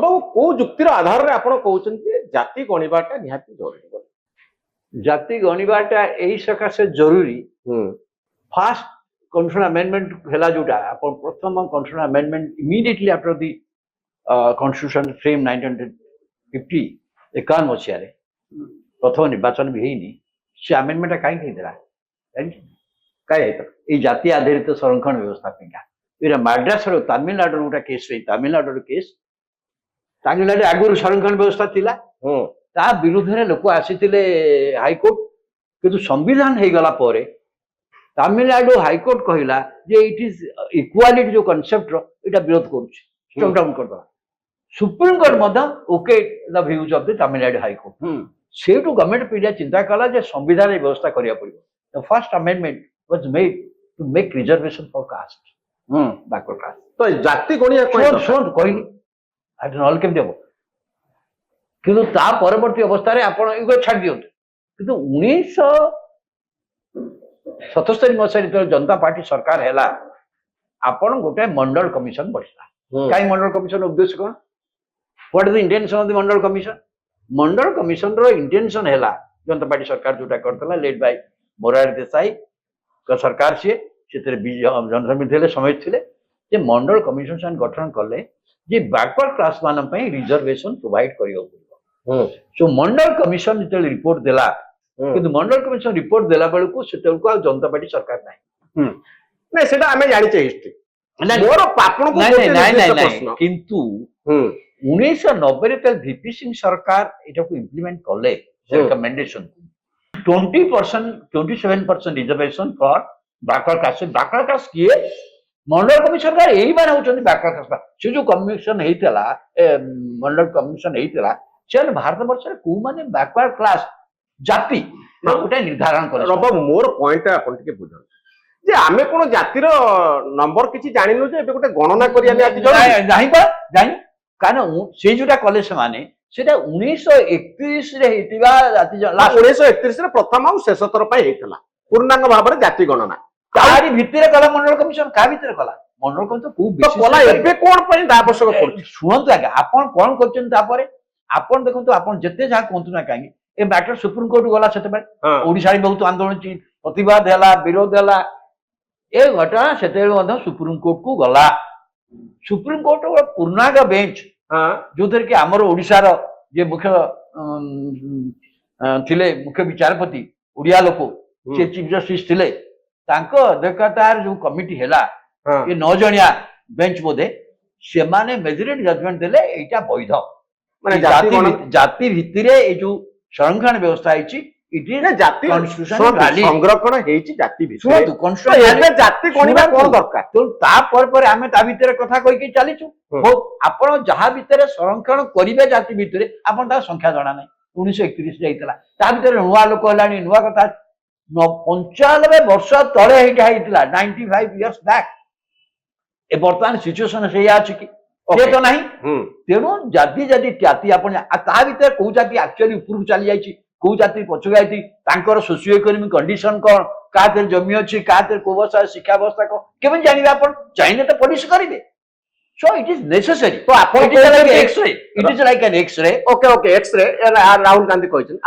ବାବୁ କୋଉ ଯୁକ୍ତିର ଆଧାରରେ ଆପଣ କହୁଛନ୍ତି ଯେ ଜାତି ଗଣିବାଟା ନିହାତି ଜରୁରୀ? ଜାତି ଗଣିବାଟା ଏଇ ସକାଶେ ଜରୁରୀ। ଫାଷ୍ଟ କନଷ୍ଟିଟ୍ୟୁସନ ଆମେଣ୍ଡମେଣ୍ଟ ହେଲା ଯୋଉଟା ଆପଣ ପ୍ରଥମ କନଷ୍ଟିଟ୍ୟୁସନ ଆମେଣ୍ଡମେଣ୍ଟ ଇମିଡିଏଟଲି ଆଫ୍ଟର ଦି କନଷ୍ଟିଟ୍ୟୁସନ ଫ୍ରେମ୍ 1950 51 ମସିହାରେ ପ୍ରଥମ ନିର୍ବାଚନ ବି ହେଇନି। ସେ ଆମେଣ୍ଡମେଣ୍ଟଟା କାହିଁକି ହେଇଥିଲା କାହିଁ ହେଇଥିଲା? ଏଇ ଜାତି ଆଧାରିତ ସଂରକ୍ଷଣ ବ୍ୟବସ୍ଥା ପାଇଁକା। ଏଇଟା ମାଡ୍ରାସର ତାମିଲନାଡୁର ଗୋଟେ କେସ୍ ରହି ତାମିଲନାଡୁର କେସ୍। ତାମିଲନାଡୁ ଆଗରୁ ସଂରକ୍ଷଣ ବ୍ୟବସ୍ଥା ଥିଲା, ତା ବିରୁଦ୍ଧରେ ଲୋକ ଆସିଥିଲେ ହାଇକୋର୍ଟ, କିନ୍ତୁ ସମ୍ବିଧାନ ହେଇଗଲା ପରେ ତାମିଲନାଡୁ ହାଇକୋର୍ଟ କହିଲା ଯେ ଇଟ୍ ଇଜ ଇକ୍ୱାଲିଟି ଯୋଉ କନସେପ୍ଟର ଏଇଟା ବିରୋଧ କରୁଛି, ଷ୍ଟକ୍ ଡାଉନ୍ କରିଦେଲା। ସୁପ୍ରିମକୋର୍ଟ ମଧ୍ୟ okay the views of the Tamil Nadu High Court. ସେଇଠୁ ଗଭର୍ଣ୍ଣମେଣ୍ଟ ପିଲା ଚିନ୍ତା କଲା ଯେ ସମ୍ବିଧାନ ବ୍ୟବସ୍ଥା କରିବାକୁ ପଡିବ। The first amendment was made to make reservation for caste, backward caste. ତ ଜାତି ଗଣିବା ଶୁଣନ୍ତୁ କହିଲି ନହେଲେ କେମିତି ହବ? କିନ୍ତୁ ତା ପରବର୍ତ୍ତୀ ଅବସ୍ଥାରେ ଆପଣ ଏଗୁলো ଛାଡି ଦିଅନ୍ତୁ। କିନ୍ତୁ 1977 ମସିହାରେ ଯେତେବେଳେ ଜନତା ପାର୍ଟି ସରକାର ହେଲା, ଆପଣ ଗୋଟେ ମଣ୍ଡଳ କମିଶନ ବସିଲା। କାହିଁ ମଣ୍ଡଳ କମିଶନ ଉଦ୍ଦେଶ୍ୟ କଣ? What is the intention of the Mandal commission? Mandal commissioner intention ହେଲା, ଜନତା ପାର୍ଟି ସରକାର ଯୋଉଟା କରିଥିଲା ଲେଡ୍ ବାଇ ମୋରାରଜୀ ଦେଶାଇ ସରକାର, ସେଥିରେ ଜନସମିତି ଥିଲେ, ସମେତ ଥିଲେ, ଯେ ମଣ୍ଡଳ କମିଶନ ସେମାନେ ଗଠନ କଲେ ଯେ ବ୍ୟାକୱାର୍ଡ କ୍ଲାସ ମାନଙ୍କ ପାଇଁ ରିଜର୍ଭେସନ ପ୍ରୋଭାଇଡ କରିବାକୁ ପଡିବ। ସୋ ମଣ୍ଡଳ କମିଶନ ଯେତେବେଳେ ରିପୋର୍ଟ ଦେଲା, କିନ୍ତୁ ମଣ୍ଡଳ କମିଶନ ରିପୋର୍ଟ ଦେଲା ବେଳକୁ ସେତେବେଳକୁ ଆଉ ଜନତା ପାର୍ଟି ସରକାର ନାହିଁ। ନାଇଁ ସେଟା ଆମେ ଜାଣିଛେ ହିଷ୍ଟ୍ରି। ମୋର ଆପଣଙ୍କୁ କିନ୍ତୁ 1990 ଯେତେବେଳେ ଭିପି ସିଂ ସରକାର ଏଟାକୁ ଇମ୍ପ୍ଲିମେଣ୍ଟ କଲେ ରେକମେଣ୍ଡେସନ 27% ରିଜର୍ଭେସନ ଫର ବ୍ୟାକୱାର୍ଡ କାଷ୍ଟ। ବ୍ୟାକୱାର୍ଡ କାଷ୍ଟ କିଏ? ମଣ୍ଡଳ କମିଶନ ଏଇମାନେ ହଉଛନ୍ତି ବ୍ୟାକୱାର୍ଡ କାଷ୍ଟ। ସେ ଯୋଉ କମିଶନ ହେଇଥିଲା, ମଣ୍ଡଳ କମିଶନ ହେଇଥିଲା, ସେମାନେ ଭାରତ ବର୍ଷରେ କୋଉମାନେ ବ୍ୟାକୱାର୍ଡ କ୍ଲାସ ଜାତି ଗୋଟେ ନିର୍ଦ୍ଧାରଣ କଲେ। ମୋର ପଏଣ୍ଟ ଆପଣ ଟିକେ ବୁଝନ୍ତୁ ଯେ ଆମେ କୋଣ ଜାତିର ନମ୍ବର କିଛି ଜାଣିନୁ ଯେ ଏବେ ଗୋଟେ ଗଣନା କରିବା ଜାଣି କାରଣ ସେ ଯୋଉଟା କଲେ ସେମାନେ ସେଟା 1931ରେ ହେଇଥିବା ଜାତି 1931ରେ ପ୍ରଥମ ଆଉ ଶେଷ ଥର ପାଇଁ ହେଇଥିଲା ପୂର୍ଣ୍ଣାଙ୍ଗ ଭାବରେ ଜାତି ଗଣନା। ତାରି ଭିତରେ କଲା ମଣ୍ଡଳ କମିଶନ। କାହା ଭିତରେ କଲା? ମଣ୍ଡଳ କମିଶନ କୋଉ ଏବେ କଣ ପାଇଁ ଆବଶ୍ୟକ ପଡୁଛି? ଶୁଣନ୍ତୁ ଆଜ୍ଞା, ଆପଣ କଣ କରୁଛନ୍ତି ତାପରେ ଆପଣ ଦେଖନ୍ତୁ, ଆପଣ ଯେତେ ଯାହା କୁହନ୍ତୁ ନା କାହିଁକି ଏ ମ୍ୟାଟର ସୁପ୍ରିମକୋର୍ଟ ଗଲା, ସେତେବେଳେ ଓଡିଶାରେ ବହୁତ ଆନ୍ଦୋଳନ, ପ୍ରତିବାଦ ହେଲା, ବିରୋଧ ହେଲା। ଏ ଘଟଣା ସେତେବେଳେ ମଧ୍ୟ ସୁପ୍ରିମକୋର୍ଟକୁ ଗଲା। ସୁପ୍ରିମକୋର୍ଟ ଗୋଟେ ପୂର୍ଣ୍ଣାଙ୍ଗ ବେଞ୍ଚ, ଯୋଉଥିରେ କି ଆମର ଓଡିଶାର ଯେ ମୁଖ୍ୟ ଥିଲେ ମୁଖ୍ୟ ବିଚାରପତି ଓଡିଆ ଲୋକ, ସେ ଚିଫ ଜଷ୍ଟିସ ଥିଲେ, ତାଙ୍କ ଅଧ୍ୟକ୍ଷତାର ଯୋଉ କମିଟି ହେଲା, ଏ 9 ଜଣିଆ ବେଞ୍ଚ ବୋଧେ, ସେମାନେ ମେଜରିଟି ଜଜମେଣ୍ଟ ଦେଲେ ଏଇଟା ବୈଧ। ମାନେ ଜାତି ଭିତ୍ତିରେ ଏଇ ଯୋଉ ସଂରକ୍ଷଣ ବ୍ୟବସ୍ଥା ହେଇଛି, ଜାତି ସଂରକ୍ଷଣ ହେଇଛି ଜାତି ଭିତରେ। ଜାତି ଗଣିବା କଣ ଦରକାର? ତାପରେ ପରେ ଆମେ ତା ଭିତରେ କଥା କହିକି ଚାଲିଛୁ। ଆପଣ ଯାହା ଭିତରେ ସଂରକ୍ଷଣ କରିବେ ଜାତି ଭିତରେ, ଆପଣ ତାର ସଂଖ୍ୟା ଜଣା ନାହିଁ। 1931 ହେଇଥିଲା, ତା ଭିତରେ ନୂଆ ଲୋକ ହେଲାଣି, ନୂଆ କଥା। 95 ବର୍ଷ ତଳେ ଏଇଟା ହେଇଥିଲା, 95 years back। ଏ ବର୍ତ୍ତମାନ ସିଚୁଏସନ ସେଇଆ ଅଛି କି? ତ ନାହିଁ। ତେଣୁ ଜାତି ଆପଣ ତା ଭିତରେ କୋଉ ଜାତି ଆକ୍ଚୁଆଲି ଉପରକୁ ଚାଲି ଯାଇଛି, କୋଉ ଜାତି ପଛକୁ ଯାଇଛି, ତାଙ୍କର ସୋସିଓ ଇକୋନୋମିକ କଣ୍ଡିସନ କଣ, କାହା ଦେହରେ ଜମି ଅଛି, କାହା ଦେହରେ କୋଉ ଅବସ୍ଥା, ଶିକ୍ଷା ବ୍ୟବସ୍ଥା କଣ, କେମିତି ଜାଣିବେ? ଆପଣ ଚାହିଁଲେ ତ ପଲିସି କରିବେ। So it is necessary. So it is like an X-ray. It is like an X-ray. Okay, X-ray. Rahul Gandhi କହିଛନ୍ତି